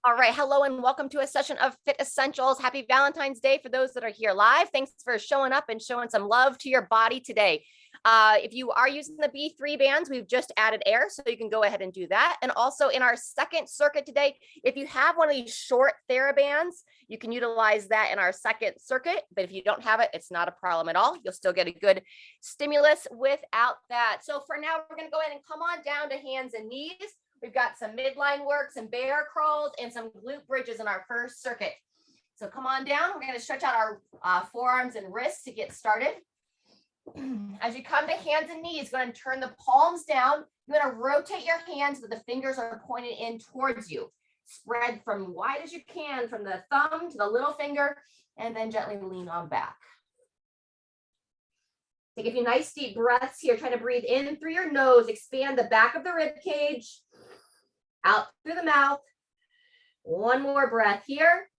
All right, hello and welcome to a session of Fit Essentials. Happy Valentine's Day for those that are here live. Thanks for showing up and showing some love to your body today. If you are using the B3 bands, we've just added air, so you can go ahead and do that. And also in our second circuit today, if you have one of these short TheraBands, you can utilize that in our second circuit. But if you don't have it, it's not a problem at all. You'll still get a good stimulus without that. So for now, we're going to go ahead and come on down to hands and knees. We've got some midline work, some bear crawls, and some glute bridges in our first circuit. So come on down. We're going to stretch out our forearms and wrists to get started. As you come to hands and knees, go ahead and turn the palms down. You're going to rotate your hands so the fingers are pointed in towards you. Spread from wide as you can, from the thumb to the little finger, and then gently lean on back. Take a few nice deep breaths here. Try to breathe in through your nose. Expand the back of the rib cage. Out through the mouth. One more breath here.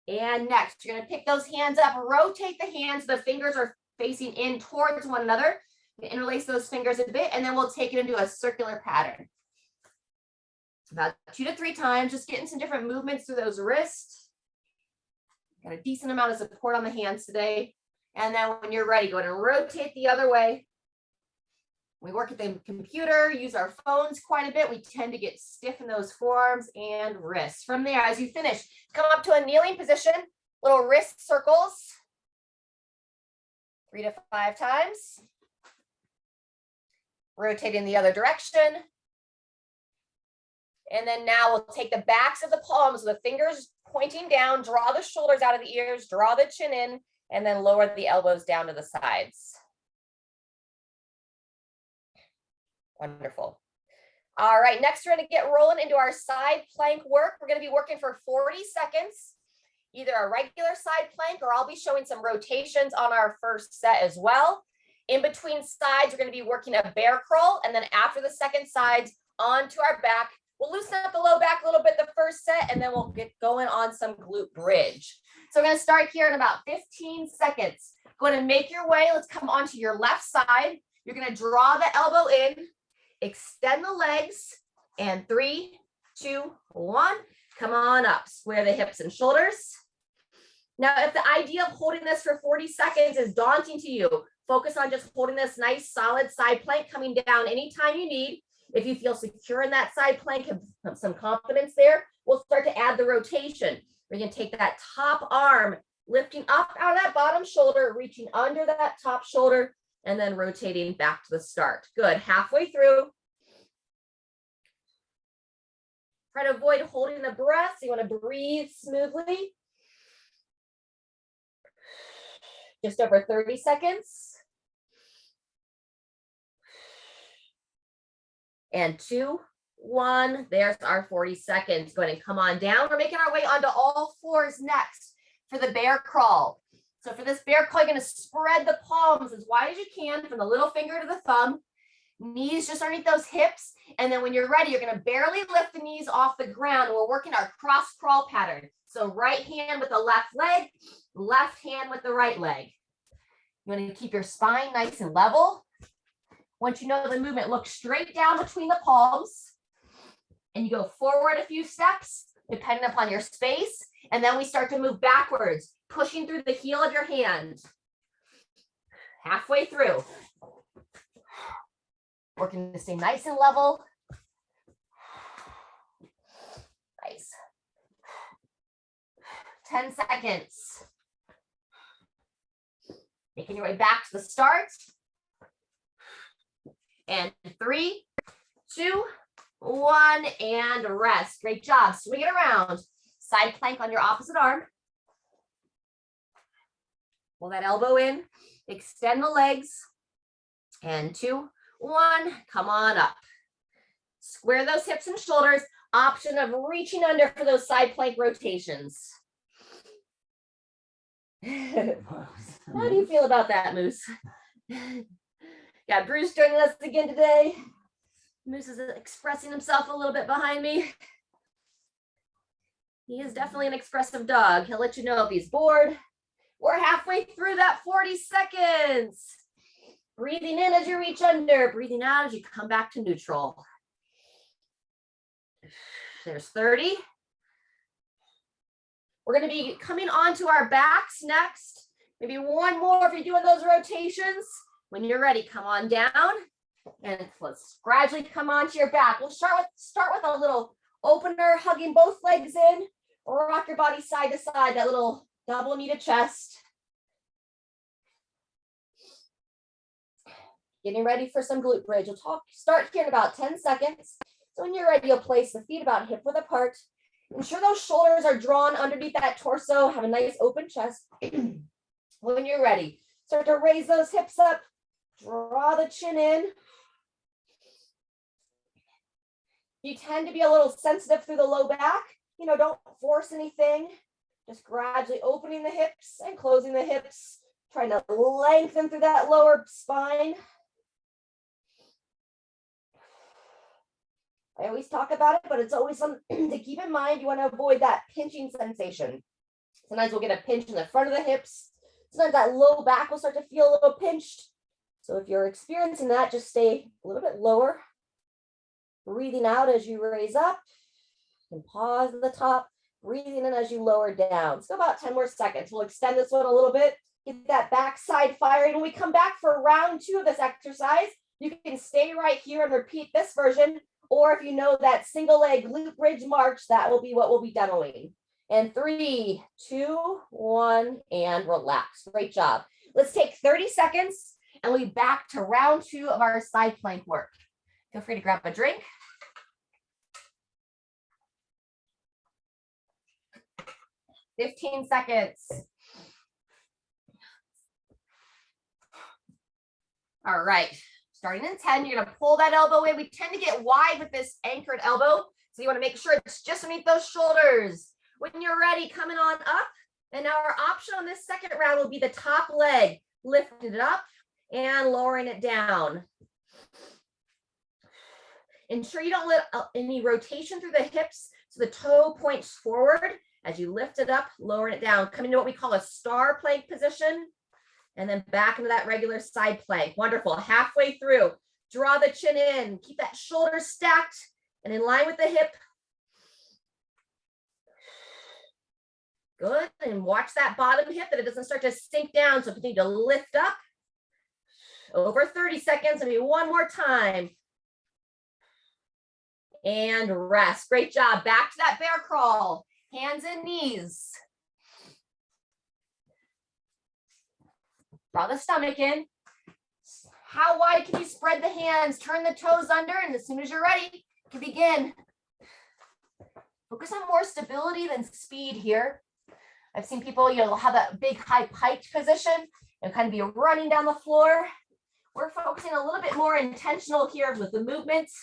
And next, you're going to pick those hands up, rotate the hands. The fingers are facing in towards one another. Interlace those fingers a bit, and then we'll take it into a circular pattern. About 2 to 3 times, just getting some different movements through those wrists. Got a decent amount of support on the hands today. And then when you're ready, go ahead and rotate the other way. We work at the computer, use our phones quite a bit. We tend to get stiff in those forearms and wrists. From there, as you finish, come up to a kneeling position, little wrist circles, 3 to 5 times. Rotate in the other direction. And then now we'll take the backs of the palms, the fingers pointing down, draw the shoulders out of the ears, draw the chin in, and then lower the elbows down to the sides. Wonderful. All right, next we're going to get rolling into our side plank work. We're going to be working for 40 seconds, either a regular side plank, or I'll be showing some rotations on our first set as well. In between sides, we're going to be working a bear crawl, and then after the second sides, onto our back. We'll loosen up the low back a little bit the first set, and then we'll get going on some glute bridge. So we're going to start here in about 15 seconds. Go ahead and make your way. Let's come onto your left side. You're going to draw the elbow in. Extend the legs, and 3, 2, 1. Come on up. Square the hips and shoulders. Now, if the idea of holding this for 40 seconds is daunting to you, focus on just holding this nice solid side plank, coming down anytime you need. If you feel secure in that side plank, have some confidence there, we'll start to add the rotation. We're going to take that top arm, lifting up out of that bottom shoulder, reaching under that top shoulder, and then rotating back to the start. Good, halfway through. Try to avoid holding the breath. So you want to breathe smoothly. Just over 30 seconds. And 2, 1. There's our 40 seconds. Go ahead and come on down. We're making our way onto all fours next for the bear crawl. So for this bear crawl, you're going to spread the palms as wide as you can from the little finger to the thumb. Knees just underneath those hips. And then when you're ready, you're going to barely lift the knees off the ground. And we're working our cross crawl pattern. So right hand with the left leg, left hand with the right leg. You want to keep your spine nice and level. Once you know the movement, look straight down between the palms. And you go forward a few steps, depending upon your space. And then we start to move backwards, pushing through the heel of your hand. Halfway through. Working to stay nice and level. Nice. 10 seconds. Making your way back to the start. And 3, 2, 1, and rest. Great job. Swing it around. Side plank on your opposite arm. Pull that elbow in. Extend the legs. And 2, 1. Come on up. Square those hips and shoulders. Option of reaching under for those side plank rotations. How do you feel about that, Moose? Got Bruce joining us again today. Moose is expressing himself a little bit behind me. He is definitely an expressive dog. He'll let you know if he's bored. We're halfway through that 40 seconds. Breathing in as you reach under, breathing out as you come back to neutral. There's 30. We're going to be coming onto our backs next. Maybe one more if you're doing those rotations. When you're ready, come on down and let's gradually come onto your back. We'll start with a little opener, hugging both legs in, or rock your body side to side, that little double knee to chest. Getting ready for some glute bridge. We'll start here in about 10 seconds. So when you're ready, you'll place the feet about hip width apart. Ensure those shoulders are drawn underneath that torso. Have a nice open chest. When you're ready, start to raise those hips up. Draw the chin in. You tend to be a little sensitive through the low back. Don't force anything. Just gradually opening the hips and closing the hips. Trying to lengthen through that lower spine. I always talk about it, but it's always something to keep in mind. You want to avoid that pinching sensation. Sometimes we'll get a pinch in the front of the hips. Sometimes that low back will start to feel a little pinched. So if you're experiencing that, just stay a little bit lower. Breathing out as you raise up. And pause at the top. Breathing in as you lower down. Let's go about 10 more seconds. We'll extend this one a little bit. Get that back side firing. When we come back for round 2 of this exercise, you can stay right here and repeat this version. Or if you know that single leg glute bridge march, that will be what we'll be demoing. And 3, 2, 1, and relax. Great job. Let's take 30 seconds and we'll be back to round 2 of our side plank work. Feel free to grab a drink. $15 seconds. All right, starting in 10, you're gonna pull that elbow in. We tend to get wide with this anchored elbow, so you wanna make sure it's just underneath those shoulders. When you're ready, coming on up, and now our option on this second round will be the top leg, lifting it up and lowering it down. Ensure you don't let any rotation through the hips, so the toe points forward as you lift it up, lowering it down, coming to what we call a star plank position, and then back into that regular side plank. Wonderful. Halfway through, draw the chin in, keep that shoulder stacked and in line with the hip. Good. And watch that bottom hip that it doesn't start to sink down. So continue to lift up. Over 30 seconds. Maybe one more time. And rest. Great job. Back to that bear crawl. Hands and knees. Draw the stomach in. How wide can you spread the hands? Turn the toes under, and as soon as you're ready, you can begin. Focus on more stability than speed here. I've seen people, have that big high piked position and kind of be running down the floor. We're focusing a little bit more intentional here with the movements.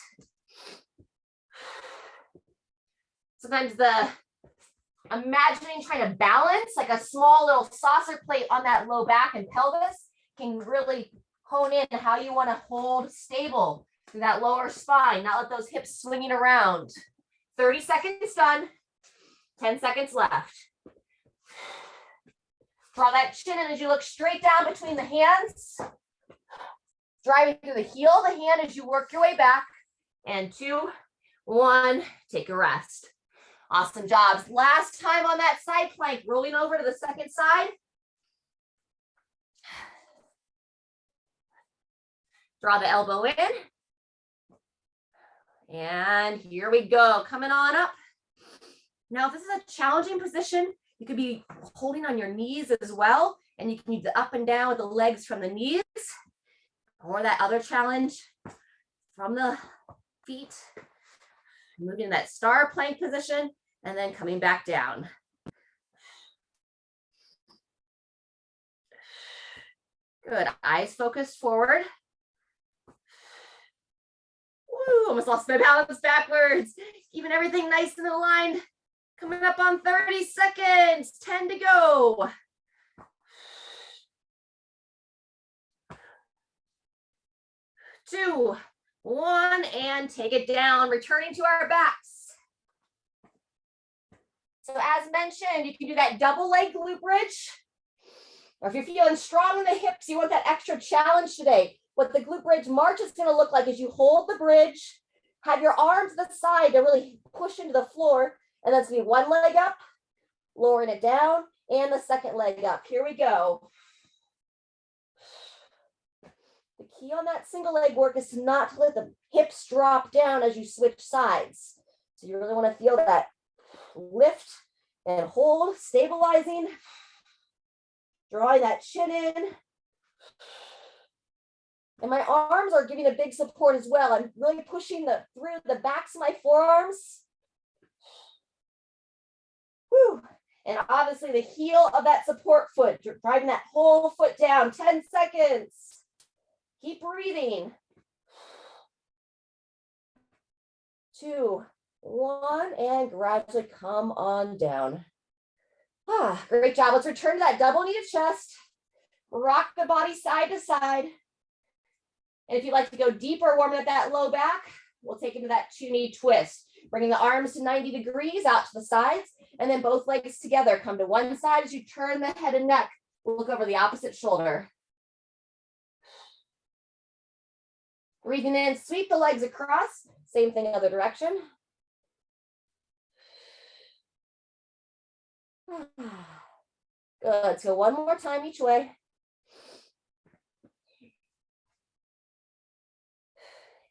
Sometimes imagining trying to balance like a small little saucer plate on that low back and pelvis can really hone in how you want to hold stable through that lower spine, not let those hips swinging around. 30 seconds done, 10 seconds left. Draw that chin in as you look straight down between the hands, driving through the heel of the hand as you work your way back. And 2, 1, take a rest. Awesome jobs. Last time on that side plank, rolling over to the second side. Draw the elbow in. And here we go, coming on up. Now, if this is a challenging position, you could be holding on your knees as well, and you can use the up and down with the legs from the knees, or that other challenge from the feet. Moving in that star plank position, and then coming back down. Good, eyes focused forward. Woo, almost lost my balance backwards. Keeping everything nice and aligned. Coming up on 30 seconds, 10 to go. 2, 1, and take it down, returning to our backs. So as mentioned, you can do that double leg glute bridge. Or if you're feeling strong in the hips, you want that extra challenge today. What the glute bridge march is going to look like is you hold the bridge, Have your arms to the side to really push into the floor. And that's going to be one leg up, lowering it down, and the second leg up. Here we go. The key on that single leg work is to not let the hips drop down as you switch sides. So you really want to feel that lift and hold, stabilizing, drawing that chin in. And my arms are giving a big support as well. I'm really pushing through the backs of my forearms. Whew. And obviously the heel of that support foot, driving that whole foot down, 10 seconds. Keep breathing. 2, 1, and gradually come on down. Great job. Let's return to that double knee to chest. Rock the body side to side. And if you'd like to go deeper, warming up that low back, we'll take into that 2-knee twist. Bringing the arms to 90 degrees out to the sides, and then both legs together. Come to one side as you turn the head and neck. We'll look over the opposite shoulder. Breathing in, sweep the legs across. Same thing, other direction. Good. Let's go one more time each way.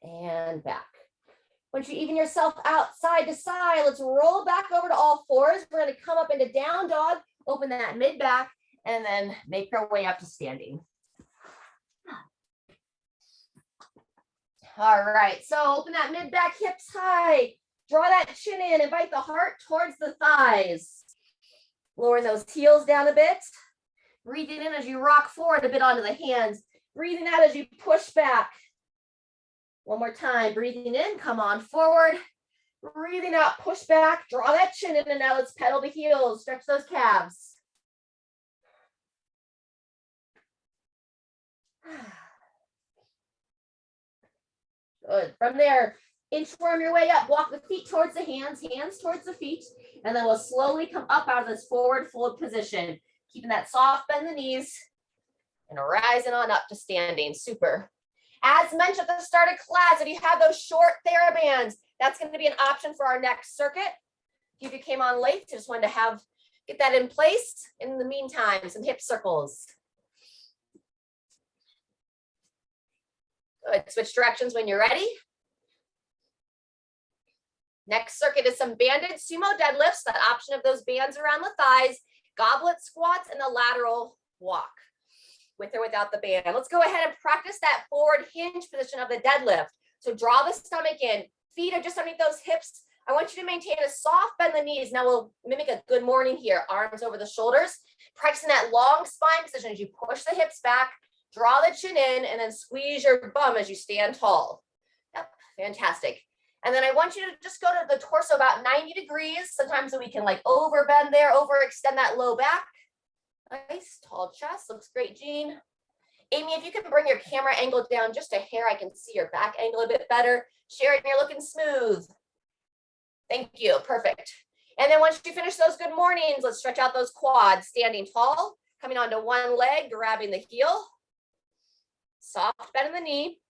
And back. Once you even yourself out side to side, let's roll back over to all fours. We're going to come up into down dog, open that mid back, and then make our way up to standing. All right, so open that mid back, hips high. Draw that chin in, invite the heart towards the thighs. Lowering those heels down a bit. Breathing in as you rock forward a bit onto the hands. Breathing out as you push back. One more time, breathing in, come on forward. Breathing out, push back, draw that chin in, and now let's pedal the heels, stretch those calves. Good. From there, inchworm your way up, walk the feet towards the hands, hands towards the feet, and then we'll slowly come up out of this forward fold position, keeping that soft bend in the knees, and rising on up to standing. Super. As mentioned at the start of class, if you have those short TheraBands, that's going to be an option for our next circuit. If you came on late, just wanted to get that in place. In the meantime, some hip circles. Good. Switch directions when you're ready. Next circuit is some banded sumo deadlifts, that option of those bands around the thighs, goblet squats, and the lateral walk. With or without the band. Let's go ahead and practice that forward hinge position of the deadlift. So draw the stomach in, feet are just underneath those hips. I want you to maintain a soft bend in the knees. Now we'll mimic a good morning here. Arms over the shoulders, practicing that long spine position as you push the hips back, draw the chin in, and then squeeze your bum as you stand tall. Yep, fantastic. And then I want you to just go to the torso about 90 degrees. Sometimes we can like over bend there, overextend that low back. Nice, tall chest, looks great, Jean. Amy, if you can bring your camera angle down just a hair, I can see your back angle a bit better. Sharon, you're looking smooth. Thank you, perfect. And then once you finish those good mornings, let's stretch out those quads, standing tall, coming onto one leg, grabbing the heel. Soft bend in the knee.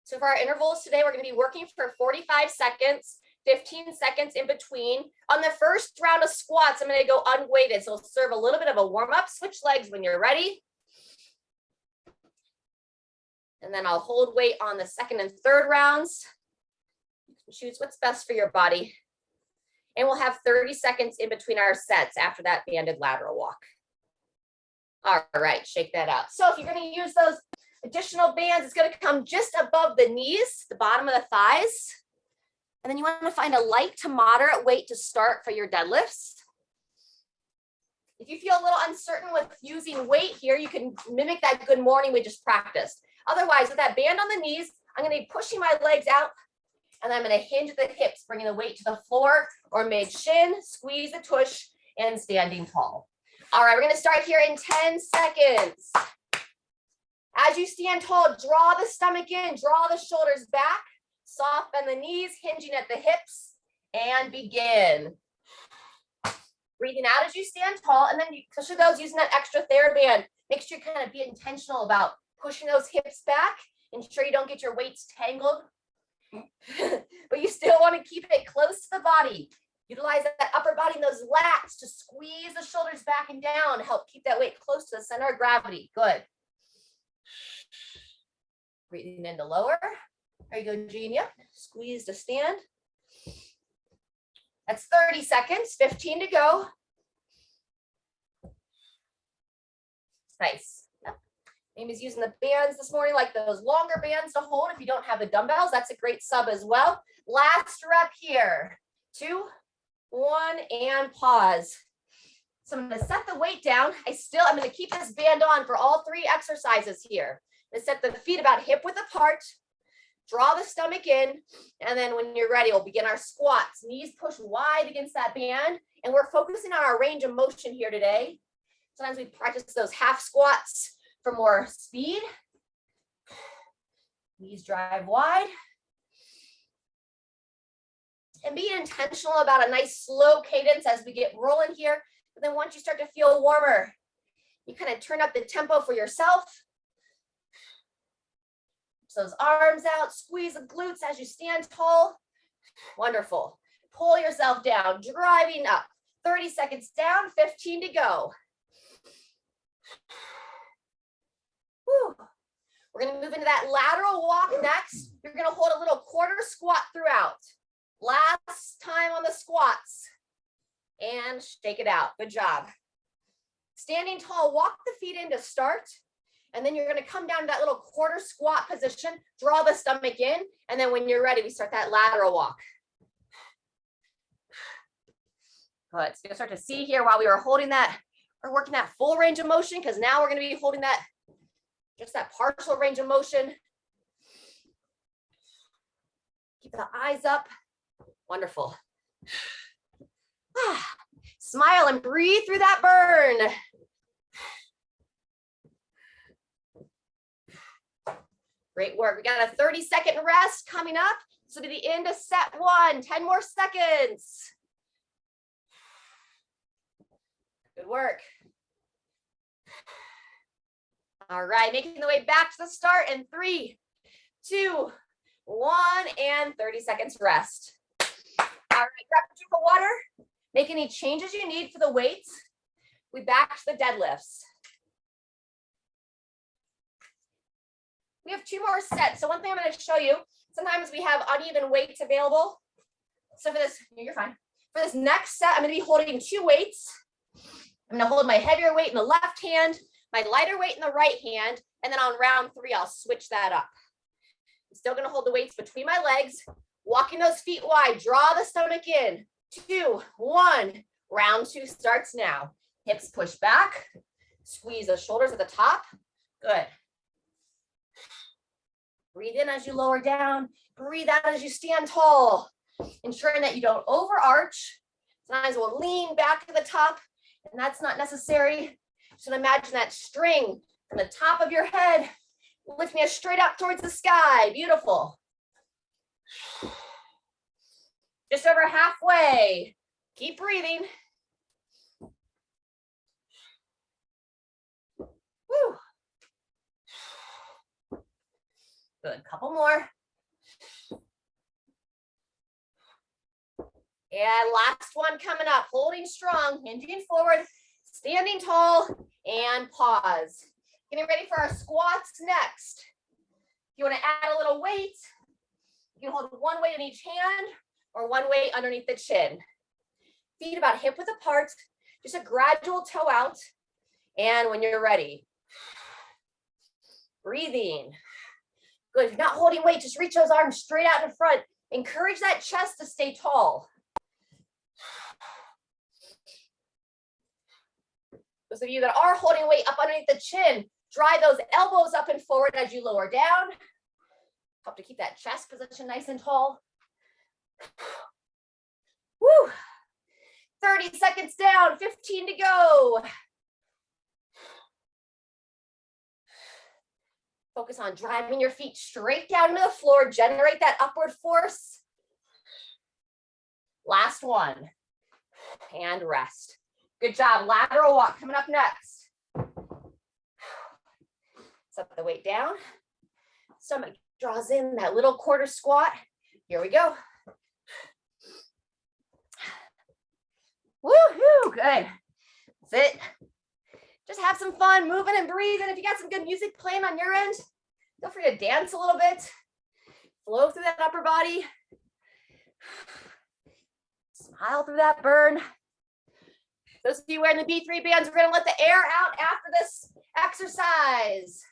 So for our intervals today, we're going to be working for 45 seconds. 15 seconds in between. On the first round of squats, I'm going to go unweighted. So it'll serve a little bit of a warm up. Switch legs when you're ready. And then I'll hold weight on the second and third rounds. Choose what's best for your body. And we'll have 30 seconds in between our sets after that banded lateral walk. All right, shake that out. So if you're going to use those additional bands, it's going to come just above the knees, the bottom of the thighs. And then you want to find a light to moderate weight to start for your deadlifts. If you feel a little uncertain with using weight here, you can mimic that good morning we just practiced. Otherwise, with that band on the knees, I'm going to be pushing my legs out, and I'm going to hinge the hips, bringing the weight to the floor or mid-shin, squeeze the tush, and standing tall. All right, we're going to start here in 10 seconds. As you stand tall, draw the stomach in, draw the shoulders back. Soft bend the knees, hinging at the hips, and begin. Breathing out as you stand tall, and then especially those using that extra TheraBand, make sure you kind of be intentional about pushing those hips back Ensure you don't get your weights tangled, but you still want to keep it close to the body. Utilize that upper body and those lats to squeeze the shoulders back and down. Help keep that weight close to the center of gravity. Good. Breathing in to lower. There you go, Genia. Squeeze to stand. That's 30 seconds, 15 to go. Nice. Amy's using the bands this morning, like those longer bands to hold. If you don't have the dumbbells, that's a great sub as well. Last rep here. 2, 1, and pause. So I'm going to set the weight down. I'm going to keep this band on for all 3 exercises here. I'm going to set the feet about hip width apart. Draw the stomach in, and then when you're ready, we'll begin our squats. Knees push wide against that band, and we're focusing on our range of motion here today. Sometimes we practice those half squats for more speed. Knees drive wide. And be intentional about a nice slow cadence as we get rolling here. But then once you start to feel warmer, you kind of turn up the tempo for yourself. So those arms out, squeeze the glutes as you stand tall. Wonderful. Pull yourself down, driving up. 30 seconds down, 15 to go. Whew. We're going to move into that lateral walk next. You're going to hold a little quarter squat throughout. Last time on the squats. And shake it out. Good job. Standing tall, walk the feet in to start. And then you're going to come down to that little quarter squat position, draw the stomach in, and then when you're ready, we start that lateral walk. Good. So you'll start to see here while we were holding that, or working that full range of motion, because now we're going to be holding that, just that partial range of motion. Keep the eyes up. Wonderful. Smile and breathe through that burn. Great work. We got a 30-second rest coming up. This will be the end of set 1. 10 more seconds. Good work. All right, making the way back to the start in 3, 2, 1, and 30 seconds rest. All right, grab a drink of water. Make any changes you need for the weights. We back to the deadlifts. We have 2 more sets. So one thing I'm going to show you, sometimes we have uneven weights available. So for this, you're fine. For this next set, I'm going to be holding 2 weights. I'm going to hold my heavier weight in the left hand, my lighter weight in the right hand, and then on round 3, I'll switch that up. I'm still going to hold the weights between my legs, walking those feet wide, draw the stomach in. 2, 1, round 2 starts now. Hips push back, squeeze the shoulders at the top. Good. Breathe in as you lower down. Breathe out as you stand tall. Ensuring that you don't overarch. Sometimes we'll lean back to the top, and that's not necessary. Just imagine that string from the top of your head, lifting it straight up towards the sky. Beautiful. Just over halfway. Keep breathing. Woo. Good, couple more. And last one coming up, holding strong, hinging forward, standing tall, and pause. Getting ready for our squats next. If you want to add a little weight, you can hold 1 weight in each hand or 1 weight underneath the chin. Feet about hip width apart, just a gradual toe out. And when you're ready, breathing. Good, if you're not holding weight, just reach those arms straight out in front. Encourage that chest to stay tall. Those of you that are holding weight up underneath the chin, drive those elbows up and forward as you lower down. Help to keep that chest position nice and tall. Woo! 30 seconds down, 15 to go. Focus on driving your feet straight down to the floor. Generate that upward force. Last one. And rest. Good job. Lateral walk coming up next. Set the weight down. Stomach draws in that little quarter squat. Here we go. Woohoo, good. That's it. Just have some fun moving and breathing. If you got some good music playing on your end, feel free to dance a little bit. Flow through that upper body. Smile through that burn. Those of you wearing the B3 bands, we're going to let the air out after this exercise.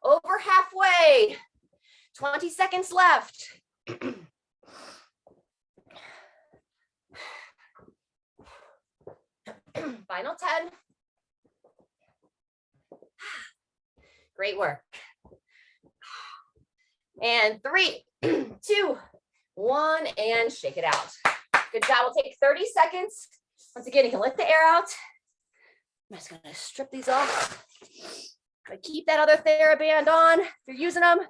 Over halfway. 20 seconds left. Final 10. Great work. And 3, 2, 1, and shake it out. Good job. We'll take 30 seconds. Once again, you can let the air out. I'm just going to strip these off. But keep that other TheraBand on if you're using them.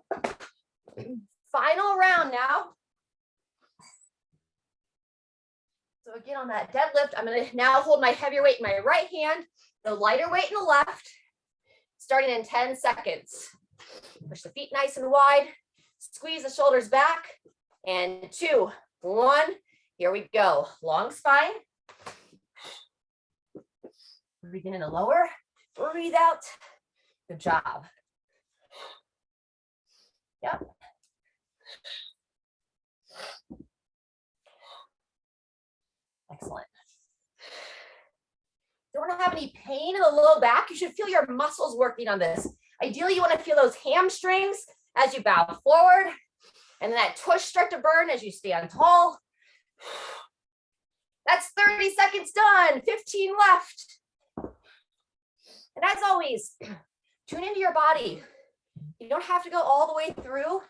Final round now. So again, on that deadlift, I'm going to now hold my heavier weight in my right hand, the lighter weight in the left, starting in 10 seconds. Push the feet nice and wide. Squeeze the shoulders back. And 2, 1. Here we go. Long spine. Breathe in and lower. Breathe out. Good job. Yep. Excellent. Don't have any pain in the low back. You should feel your muscles working on this. Ideally, you want to feel those hamstrings as you bow forward, and then that tush start to burn as you stand tall. That's 30 seconds done. 15 left. And as always, tune into your body. You don't have to go all the way through.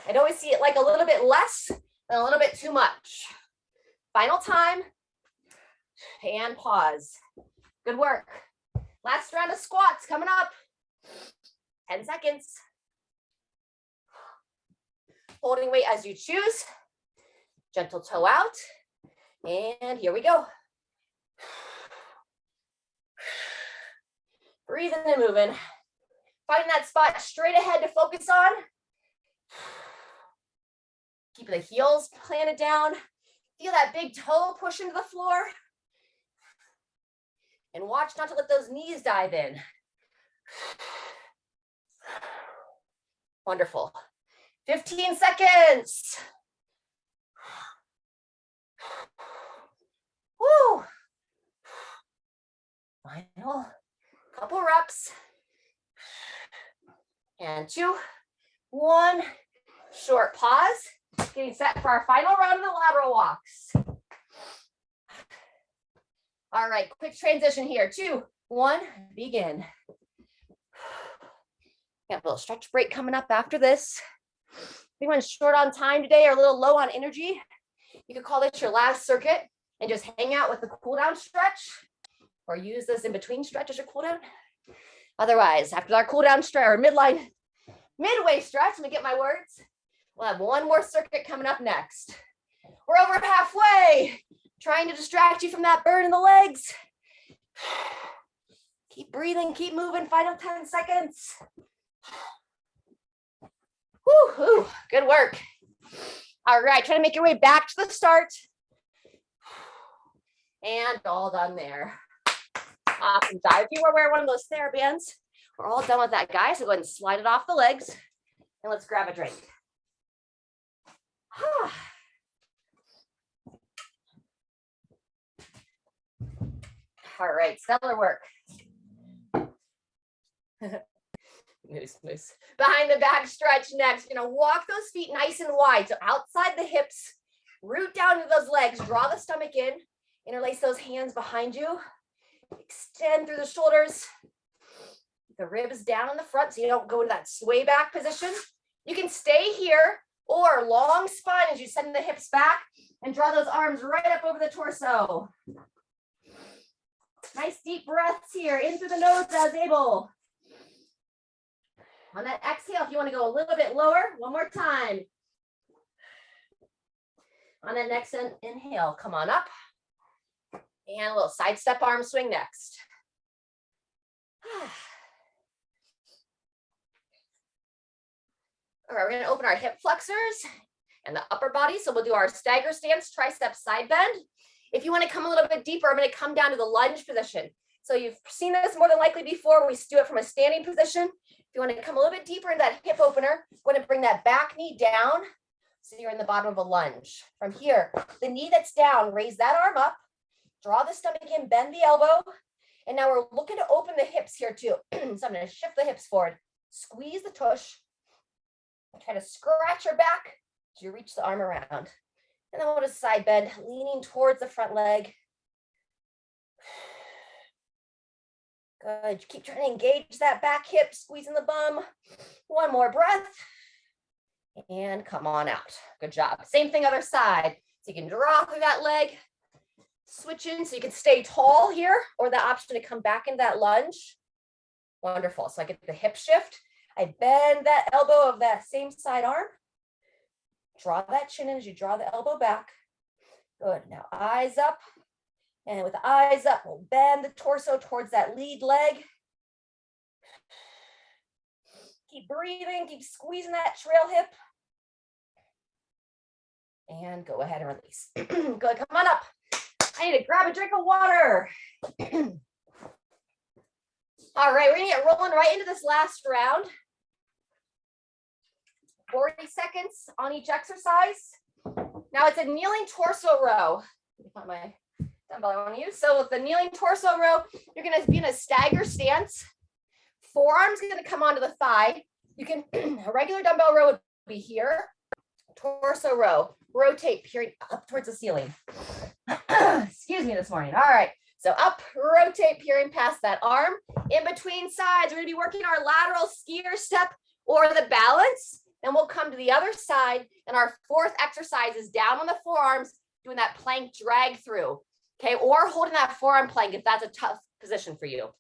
I'd always see it like a little bit less and a little bit too much. Final time. And pause. Good work. Last round of squats coming up. 10 seconds. Holding weight as you choose. Gentle toe out. And here we go. Breathing and moving. Finding that spot straight ahead to focus on. Keep the heels planted down. Feel that big toe push into the floor. And watch not to let those knees dive in. Wonderful. 15 seconds. Woo. Final couple reps. And 2, 1. Short pause. Getting set for our final round of the lateral walks. All right, quick transition here. 2, 1, begin. Got a little stretch break coming up after this. If anyone's short on time today or a little low on energy, you could call this your last circuit and just hang out with the cool down stretch, or use this in between stretch as your cool down. Otherwise, after our cool down stretch or midway stretch, let me get my words. We'll have one more circuit coming up next. We're over halfway, trying to distract you from that burn in the legs. Keep breathing, keep moving, final 10 seconds. Woo-hoo, good work. All right, try to make your way back to the start. And all done there. Awesome job. If you were wearing one of those TheraBands, we're all done with that, guys. So go ahead and slide it off the legs, and let's grab a drink. All right, stellar work. Moose. Behind the back stretch next. You're gonna walk those feet nice and wide. So outside the hips, root down to those legs, draw the stomach in, interlace those hands behind you, extend through the shoulders, the ribs down in the front so you don't go into that sway back position. You can stay here or long spine as you send the hips back and draw those arms right up over the torso. Nice deep breaths here, in through the nose as able. On that exhale, if you want to go a little bit lower, one more time. On that next inhale, come on up. And a little side step arm swing next. All right, we're gonna open our hip flexors and the upper body. So we'll do our stagger stance, tricep side bend. If you wanna come a little bit deeper, I'm gonna come down to the lunge position. So you've seen this more than likely before. We do it from a standing position. If you wanna come a little bit deeper into that hip opener, we're gonna bring that back knee down. So you're in the bottom of a lunge. From here, the knee that's down, raise that arm up, draw the stomach in, bend the elbow. And now we're looking to open the hips here too. So I'm gonna shift the hips forward, squeeze the tush, try to scratch your back as you reach the arm around. And then we'll just side bend, leaning towards the front leg. Good, keep trying to engage that back hip, squeezing the bum. One more breath. And come on out. Good job. Same thing other side. So you can draw through that leg, switch in so you can stay tall here, or the option to come back into that lunge. Wonderful. So I get the hip shift. I bend that elbow of that same side arm. Draw that chin in as you draw the elbow back. Good. Now eyes up. And with the eyes up, we'll bend the torso towards that lead leg. Keep breathing. Keep squeezing that trail hip. And go ahead and release. Good. Come on up. I need to grab a drink of water. All right, we're gonna get rolling right into this last round. 40 seconds on each exercise. Now it's a kneeling torso row. Let me find my dumbbell I want to use. So with the kneeling torso row, you're gonna be in a stagger stance. Forearm's gonna come onto the thigh. You can, a regular dumbbell row would be here. Torso row, rotate, peering up towards the ceiling. Excuse me this morning. All right, so up, rotate, peering past that arm. In between sides, we're gonna be working our lateral skier step or the balance. Then we'll come to the other side, and our fourth exercise is down on the forearms, doing that plank drag through, okay? Or holding that forearm plank if that's a tough position for you. All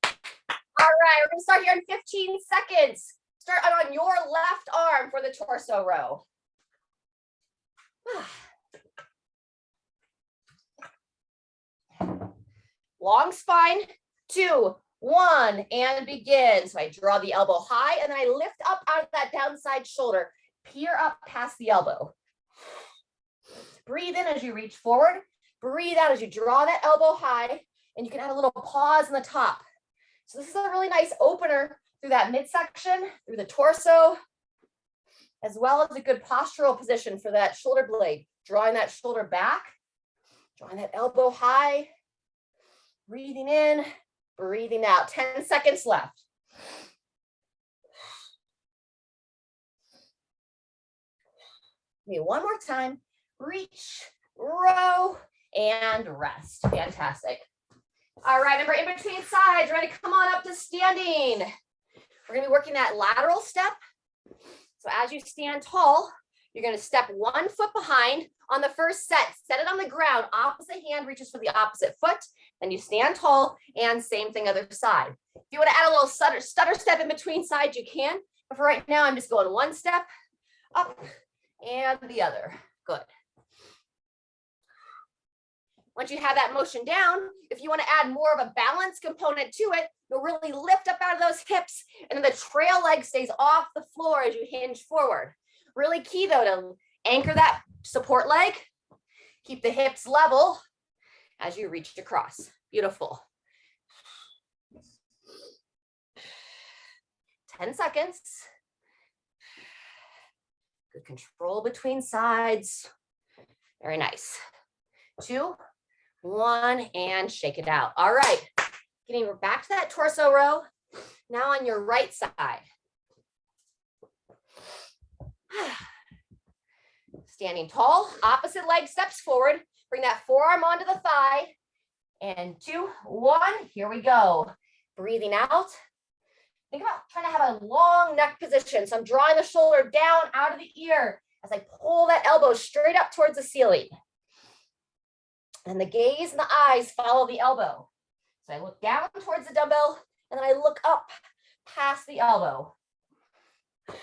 right, we're gonna start here in 15 seconds. Start on your left arm for the torso row. Long spine, 2, 1, and begin. So I draw the elbow high, and then I lift up out of that downside shoulder, peer up past the elbow. Breathe in as you reach forward. Breathe out as you draw that elbow high, and you can add a little pause in the top. So this is a really nice opener through that midsection, through the torso, as well as a good postural position for that shoulder blade. Drawing that shoulder back, drawing that elbow high, breathing in, breathing out. 10 seconds left. Maybe one more time. Reach, row, and rest. Fantastic. All right, remember in between sides, ready to come on up to standing. We're gonna be working that lateral step. So as you stand tall, you're gonna step 1 foot behind on the first set it on the ground, opposite hand reaches for the opposite foot, then you stand tall, and same thing other side. If you wanna add a little stutter step in between sides, you can, but for right now, I'm just going 1 step up and the other, good. Once you have that motion down, if you wanna add more of a balance component to it, you'll really lift up out of those hips, and then the trail leg stays off the floor as you hinge forward. Really key though to anchor that support leg, keep the hips level as you reach across. Beautiful. 10 seconds. Good control between sides. Very nice. 2, 1, and shake it out. All right, getting back to that torso row. Now on your right side. Standing tall, opposite leg steps forward. Bring that forearm onto the thigh. And 2, 1, here we go. Breathing out. Think about trying to have a long neck position. So I'm drawing the shoulder down out of the ear as I pull that elbow straight up towards the ceiling. And the gaze and the eyes follow the elbow. So I look down towards the dumbbell, and then I look up past the elbow. It's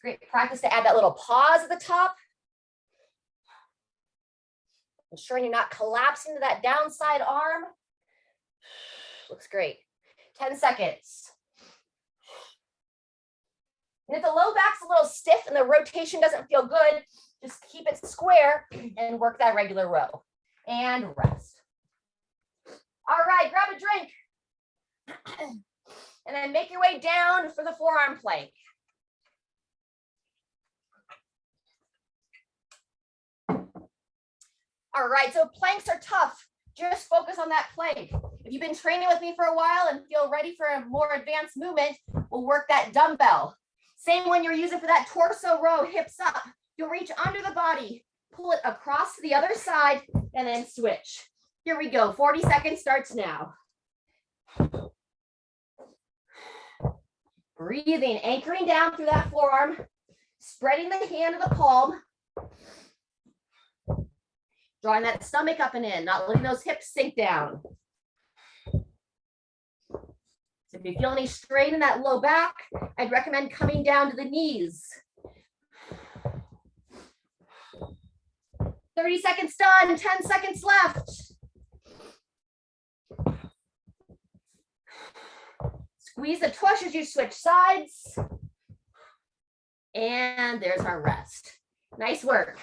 great practice to add that little pause at the top. Ensuring you're not collapsing to that downside arm. Looks great. 10 seconds. And if the low back's a little stiff and the rotation doesn't feel good, just keep it square and work that regular row. And rest. All right, grab a drink. And then make your way down for the forearm plank. All right, so planks are tough. Just focus on that plank. If you've been training with me for a while and feel ready for a more advanced movement, we'll work that dumbbell. Same when you're using for that torso row, hips up. You'll reach under the body, pull it across to the other side, and then switch. Here we go. 40 seconds starts now. Breathing, anchoring down through that forearm, spreading the hand to the palm. Drawing that stomach up and in, not letting those hips sink down. So if you feel any strain in that low back, I'd recommend coming down to the knees. 30 seconds done, 10 seconds left. Squeeze the tush as you switch sides. And there's our rest. Nice work.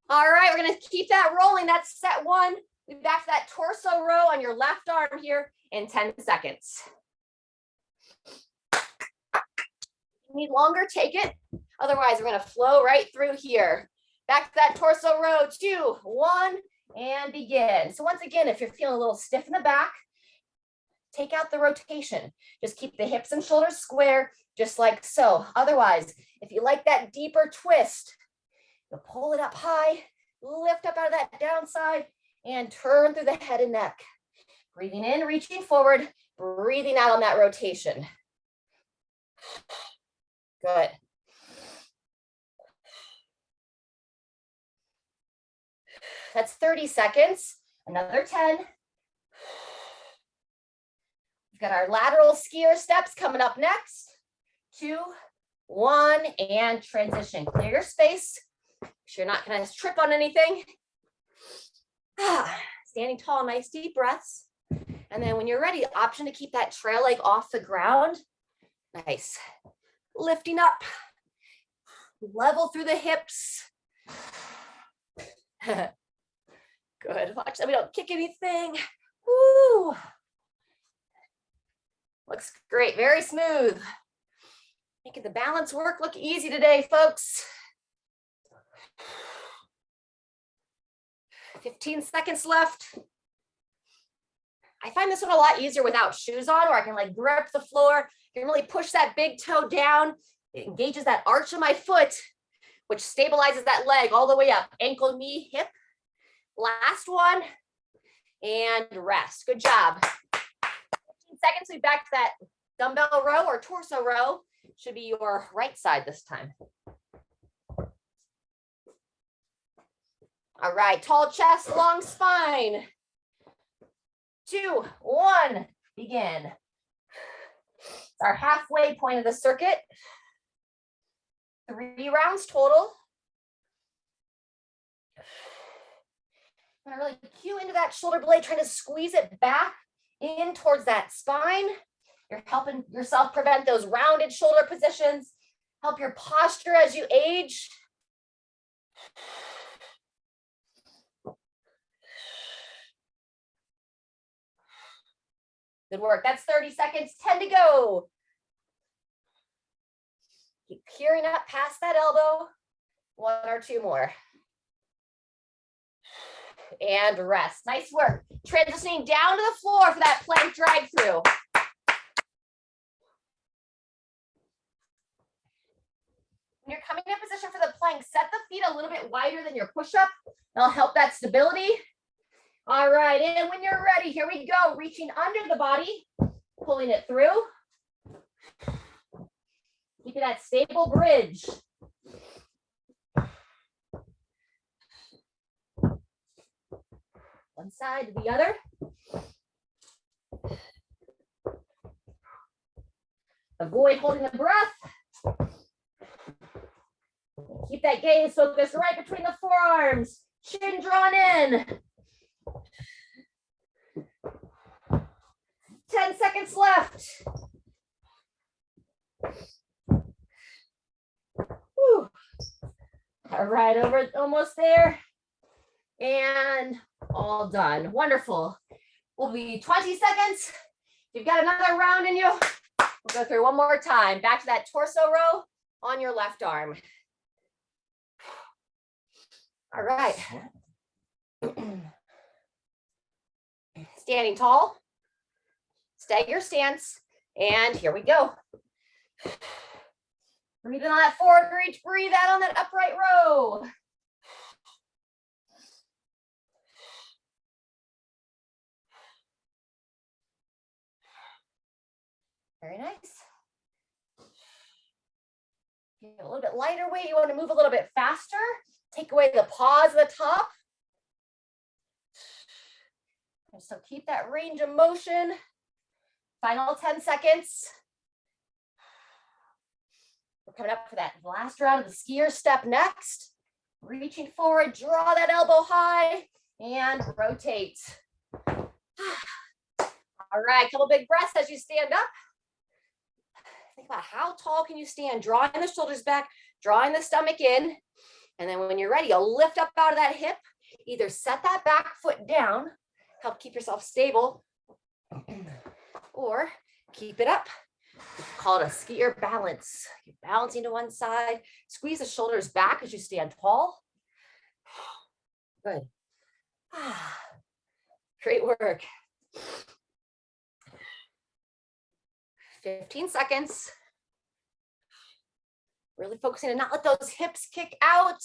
All right, we're gonna keep that rolling. That's set one. We'll be back to that torso row on your left arm here in 10 seconds. If you need longer, take it. Otherwise, we're gonna flow right through here. Back to that torso row, 2, 1, and begin. So once again, if you're feeling a little stiff in the back, take out the rotation. Just keep the hips and shoulders square, just like so. Otherwise, if you like that deeper twist, you'll pull it up high, lift up out of that downside, and turn through the head and neck. Breathing in, reaching forward, breathing out on that rotation. Good. That's 30 seconds. Another 10. We've got our lateral skier steps coming up next. 2, 1, and transition. Clear your space. Make sure you're not going to trip on anything. Standing tall, nice deep breaths. And then when you're ready, option to keep that trail leg off the ground. Nice. Lifting up. Level through the hips. Good. Watch that we don't kick anything. Woo. Looks great. Very smooth. Making the balance work look easy today, folks. 15 seconds left. I find this one a lot easier without shoes on, where I can like grip the floor. I can really push that big toe down. It engages that arch of my foot, which stabilizes that leg all the way up. Ankle, knee, hip. Last one. And rest. Good job. 15 seconds, we back to that dumbbell row or torso row. Should be your right side this time. All right, tall chest, long spine. 2, 1, begin. It's our halfway point of the circuit. 3 rounds total. I'm gonna really cue into that shoulder blade, trying to squeeze it back in towards that spine. You're helping yourself prevent those rounded shoulder positions. Help your posture as you age. Good work. That's 30 seconds, 10 to go. Keep curing up past that elbow. 1 or 2 more. And rest. Nice work. Transitioning down to the floor for that plank drag through. When you're coming in position for the plank, set the feet a little bit wider than your push-up. That'll help that stability. All right, and when you're ready, here we go. Reaching under the body, pulling it through. Keeping that stable bridge. One side to the other. Avoid holding the breath. Keep that gaze focused right between the forearms. Chin drawn in. 10 seconds left. All right, over, almost there. And all done. Wonderful. We'll be 20 seconds. If you've got another round in you, we'll go through one more time. Back to that torso row on your left arm. All right. Standing tall, stagger stance, and here we go. Breathe in on that forward reach, breathe out on that upright row. Very nice. Get a little bit lighter weight. You want to move a little bit faster. Take away the pause at the top. And so keep that range of motion. Final 10 seconds. We're coming up for that last round of the skier step next. Reaching forward, draw that elbow high, and rotate. All right, couple big breaths as you stand up. Think about how tall can you stand, drawing the shoulders back, drawing the stomach in. And then when you're ready, you'll lift up out of that hip, either set that back foot down, help keep yourself stable, or keep it up. We call it a skier balance. You're balancing to one side, squeeze the shoulders back as you stand tall. Good. Great work. 15 seconds. Really focusing to not let those hips kick out.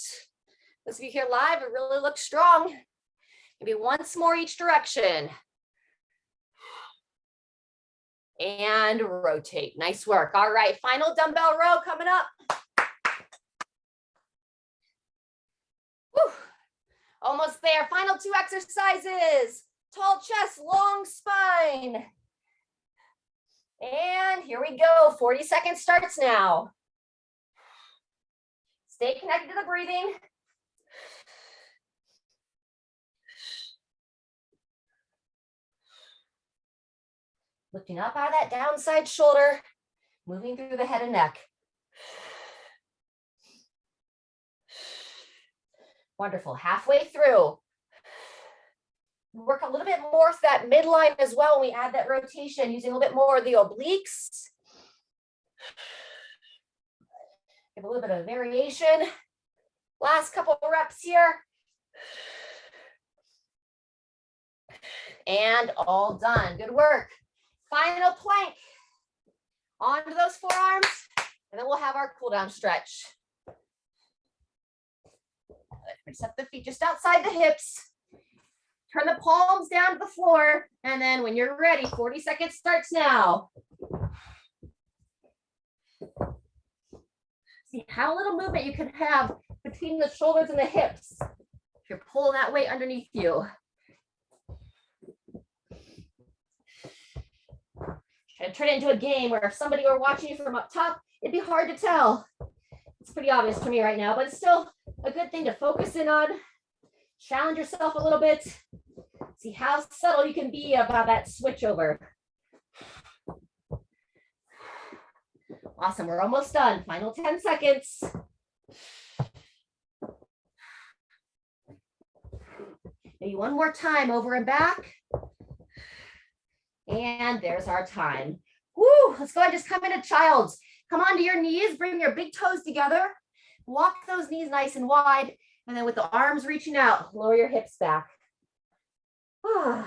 Those of you here live, it really looks strong. Maybe once more each direction. And rotate. Nice work. All right, final dumbbell row coming up. Whew. Almost there. Final 2 exercises. Tall chest, long spine. And here we go. 40 seconds starts now. Stay connected to the breathing. Lifting up out of that downside shoulder, moving through the head and neck. Wonderful. Halfway through. Work a little bit more to that midline as well when we add that rotation, using a little bit more of the obliques. Give a little bit of variation. Last couple of reps here. And all done. Good work. Final plank. Onto those forearms, and then we'll have our cool down stretch. Set the feet just outside the hips. Turn the palms down to the floor, and then when you're ready, 40 seconds starts now. See how little movement you can have between the shoulders and the hips if you're pulling that weight underneath you. Try to turn it into a game where if somebody were watching you from up top, it'd be hard to tell. It's pretty obvious to me right now, but it's still a good thing to focus in on. Challenge yourself a little bit. See how subtle you can be about that switch over. Awesome, we're almost done. Final 10 seconds. Maybe one more time, over and back. And there's our time. Woo, let's go ahead and just come into child's. Come onto your knees, bring your big toes together. Walk those knees nice and wide. And then with the arms reaching out, lower your hips back. And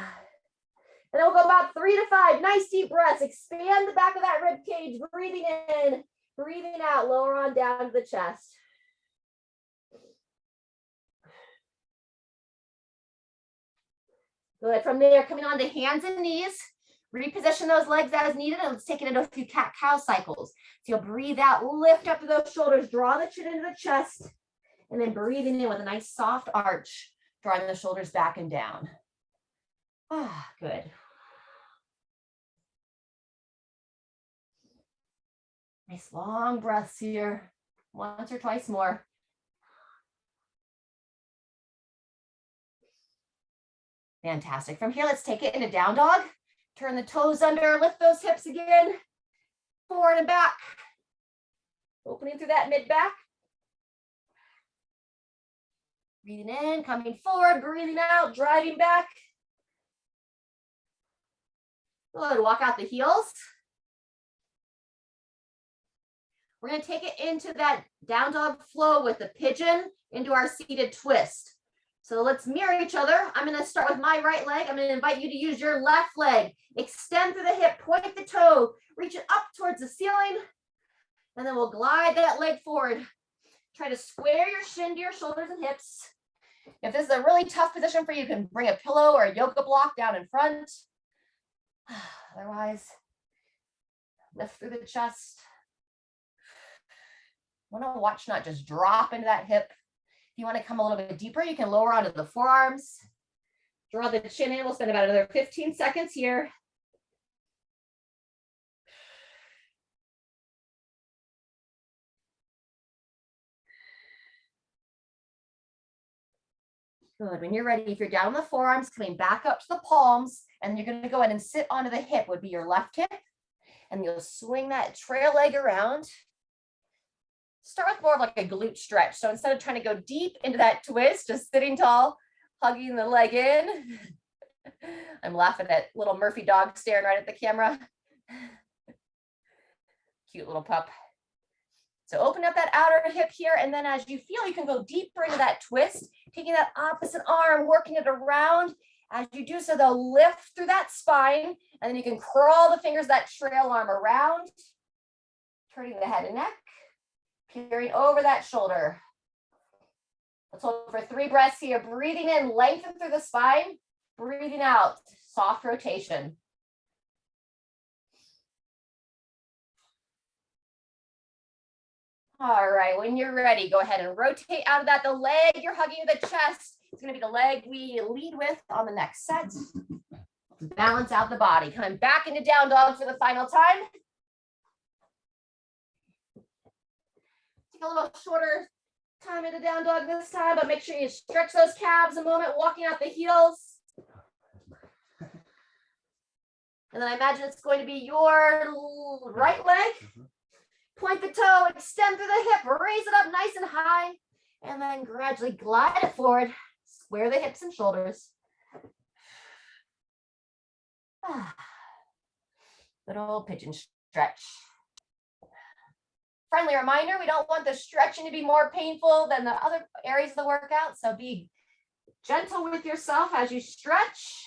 then we'll go about 3 to 5. Nice deep breaths. Expand the back of that rib cage. Breathing in, breathing out. Lower on down to the chest. Good. From there, coming on to hands and knees. Reposition those legs as needed, and let's take it into a few cat-cow cycles. So you'll breathe out, lift up to those shoulders, draw the chin into the chest, and then breathing in with a nice soft arch, drawing the shoulders back and down. Good. Nice long breaths here. Once or twice more. Fantastic. From here, let's take it into down dog. Turn the toes under, lift those hips again. Forward and back. Opening through that mid back. Breathing in, coming forward, breathing out, driving back. Good, walk out the heels. We're gonna take it into that down dog flow with the pigeon into our seated twist. So let's mirror each other. I'm gonna start with my right leg. I'm gonna invite you to use your left leg. Extend through the hip, point the toe, reach it up towards the ceiling, and then we'll glide that leg forward. Try to square your shin to your shoulders and hips. If this is a really tough position for you, you can bring a pillow or a yoga block down in front. Otherwise, lift through the chest. Want to watch not just drop into that hip. If you want to come a little bit deeper, you can lower onto the forearms. Draw the chin in. We'll spend about another 15 seconds here. Good. When you're ready, if you're down on the forearms, coming back up to the palms, and you're going to go ahead and sit onto the hip would be your left hip. And you'll swing that trail leg around. Start with more of like a glute stretch. So instead of trying to go deep into that twist, just sitting tall, hugging the leg in. I'm laughing at little Murphy dog staring right at the camera. Cute little pup. So open up that outer hip here, and then as you feel, you can go deeper into that twist, taking that opposite arm, working it around. As you do so, they'll lift through that spine, and then you can crawl the fingers, that trail arm around, turning the head and neck, peering over that shoulder. Let's hold for 3 breaths here. Breathing in, lengthen through the spine. Breathing out, soft rotation. All right, when you're ready, go ahead and rotate out of that. The leg you're hugging the chest. It's going to be the leg we lead with on the next set. Balance out the body. Coming back into down dog for the final time. Take a little shorter time into down dog this time, but make sure you stretch those calves a moment, walking out the heels. And then I imagine it's going to be your right leg. Point the toe, extend through the hip, raise it up nice and high, and then gradually glide it forward. Square the hips and shoulders. Good old pigeon stretch. Friendly reminder, we don't want the stretching to be more painful than the other areas of the workout, so be gentle with yourself as you stretch.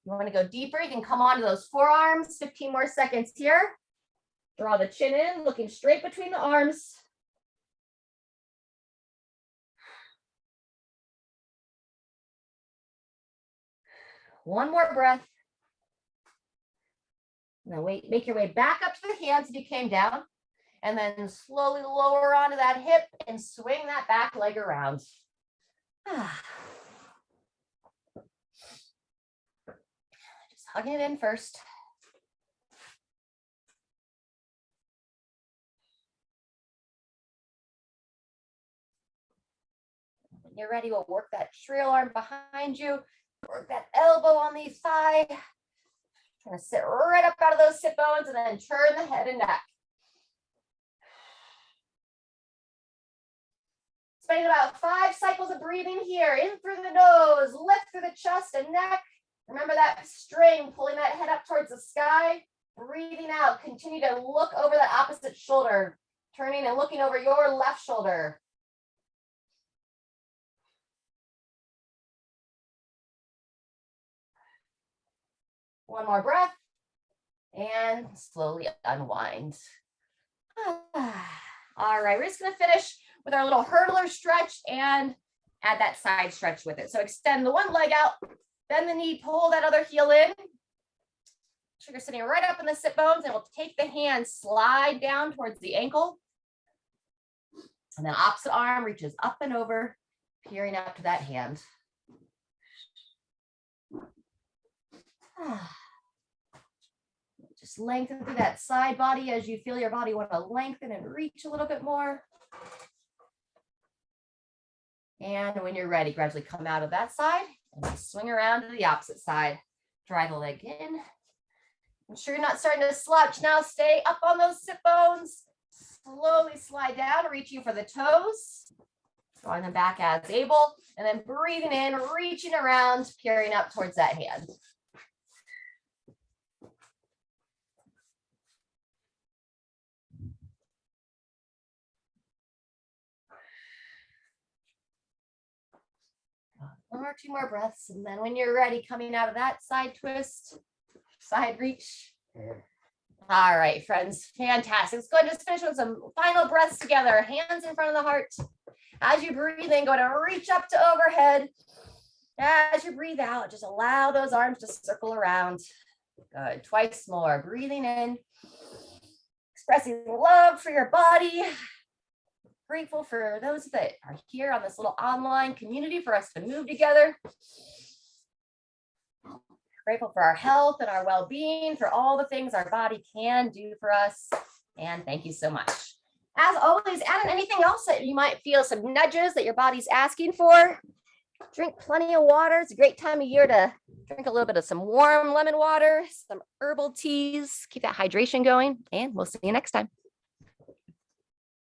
You want to go deeper, you can come onto those forearms. 15 more seconds here. Draw the chin in, looking straight between the arms. One more breath. Now wait, make your way back up to the hands if you came down, and then slowly lower onto that hip and swing that back leg around. Hugging it in first. When you're ready, we'll work that trail arm behind you. Work that elbow on the thigh. Trying to sit right up out of those sit bones and then turn the head and neck. Spending about 5 cycles of breathing here. In through the nose, lift through the chest and neck. Remember that string, pulling that head up towards the sky. Breathing out, continue to look over that opposite shoulder, turning and looking over your left shoulder. One more breath, and slowly unwind. All right, we're just gonna finish with our little hurdler stretch and add that side stretch with it. So extend the one leg out, bend the knee, pull that other heel in. So you're sitting right up in the sit bones, and we'll take the hand, slide down towards the ankle. And then opposite arm reaches up and over, peering up to that hand. Just lengthen through that side body as you feel your body want to lengthen and reach a little bit more. And when you're ready, gradually come out of that side and swing around to the opposite side. Drive the leg in. Make sure you're not starting to slouch now. Stay up on those sit bones. slowly slide down, reaching for the toes, drawing them back as able, and then breathing in, reaching around, peering up towards that hand. One or two more breaths, and then when you're ready, coming out of that side twist, side reach. All right, friends, fantastic. Let's go ahead and just finish with some final breaths together. Hands in front of the heart. As you breathe in, go ahead and reach up to overhead. As you breathe out, just allow those arms to circle around. Good, twice more. Breathing in, expressing love for your body. Grateful for those that are here on this little online community for us to move together. Grateful for our health and our well-being, for all the things our body can do for us. And thank you so much. As always, add in anything else that you might feel some nudges that your body's asking for. Drink plenty of water. It's a great time of year to drink a little bit of some warm lemon water, some herbal teas, keep that hydration going, and we'll see you next time.